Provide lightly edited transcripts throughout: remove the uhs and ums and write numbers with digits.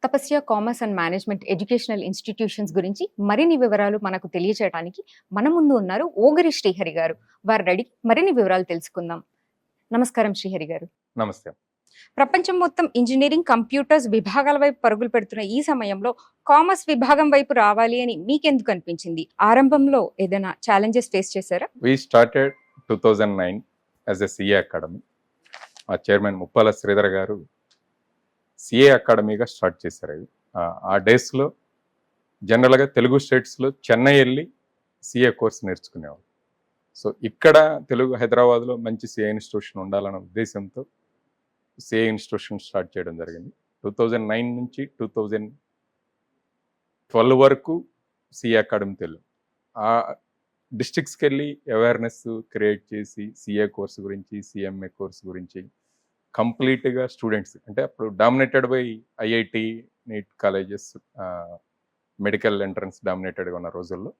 Tapasya commerce and management educational institutions గురించి మరిన్ని వివరాలు మనకు తెలియచేయడానికి మన ముందు ఉన్నారు ఓగరి శ్రీహరి గారు. వారు రెడీ మరిన్ని వివరాలు తెలుసుకుందాం. నమస్కారం శ్రీహరి గారు. నమస్తే. ప్రపంచం మొత్తం ఇంజనీరింగ్ కంప్యూటర్స్ విభాగాల వైపు పరుగులు పెడుతున్న ఈ సమయంలో కామర్స్ విభాగం వైపు రావాలి అని మీకెందుకు అనిపించింది? ఆరంభంలో ఏదైనా ఛాలెంజెస్ ఫేస్ చేశారా? We started 2009 as a CA academy. మా చైర్మన్ ముప్పాల శ్రీధర్ గారు సిఏ అకాడమీగా స్టార్ట్ చేశారు. అది ఆ డేస్లో జనరల్గా తెలుగు స్టేట్స్లో చెన్నై వెళ్ళి సిఏ కోర్స్ నేర్చుకునేవాళ్ళు. సో ఇక్కడ హైదరాబాద్లో మంచి సిఏ ఇన్స్టిట్యూషన్ ఉండాలన్న ఉద్దేశంతో సిఏ ఇన్స్టిట్యూషన్ స్టార్ట్ చేయడం జరిగింది. 2009 నుంచి 2012 వరకు సిఏ అకాడమీ తెలుగు ఆ డిస్ట్రిక్ట్స్కి వెళ్ళి అవేర్నెస్ క్రియేట్ చేసి సిఏ కోర్స్ గురించి, సిఎంఏ కోర్స్ గురించి కంప్లీట్గా స్టూడెంట్స్ అంటే అప్పుడు dominated by IIT, NEET colleges, medical entrance డామినేటెడ్గా ఉన్న రోజుల్లో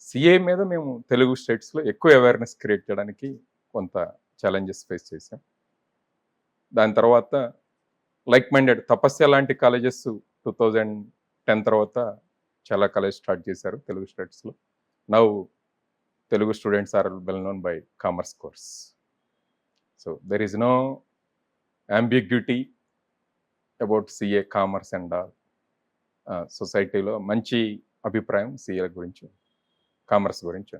సిఏ మీద మేము తెలుగు స్టేట్స్లో ఎక్కువ అవేర్నెస్ క్రియేట్ చేయడానికి కొంత ఛాలెంజెస్ ఫేస్ చేసాం. దాని తర్వాత లైక్ మైండెడ్ తపస్య లాంటి కాలేజెస్ 2010 తర్వాత చాలా కాలేజ్ స్టార్ట్ చేశారు తెలుగు స్టేట్స్లో. Now Telugu students are well known by commerce course. So there is no ambiguity about CA commerce and all. సొసైటీలో మంచి అభిప్రాయం సిఏ గురించి, కామర్స్ గురించి.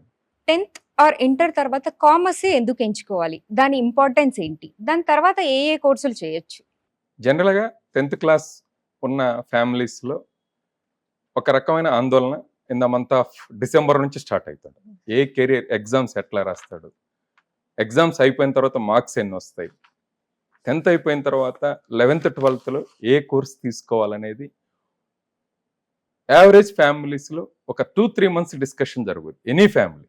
10th ఆర్ ఇంటర్ తర్వాత కామర్స్ ఎందుకు ఎంచుకోవాలి? దాని ఇంపార్టెన్స్ ఏంటి? దాని తర్వాత ఏ కోర్సులు చేయొచ్చు? జనరల్గా 10th క్లాస్ ఉన్న ఫ్యామిలీస్లో ఒక రకమైన ఆందోళన in the month of December నుంచి స్టార్ట్ అవుతాడు. ఏ కెరీర్ ఎగ్జామ్స్ ఎట్లా రాస్తాడు, ఎగ్జామ్స్ అయిపోయిన తర్వాత మార్క్స్ ఎన్ని వస్తాయి, 10th అయిపోయిన తర్వాత 11th 12thలో ఏ కోర్స్ తీసుకోవాలనేది యావరేజ్ ఫ్యామిలీస్లో ఒక 2-3 months డిస్కషన్ జరుగుతుంది. Any family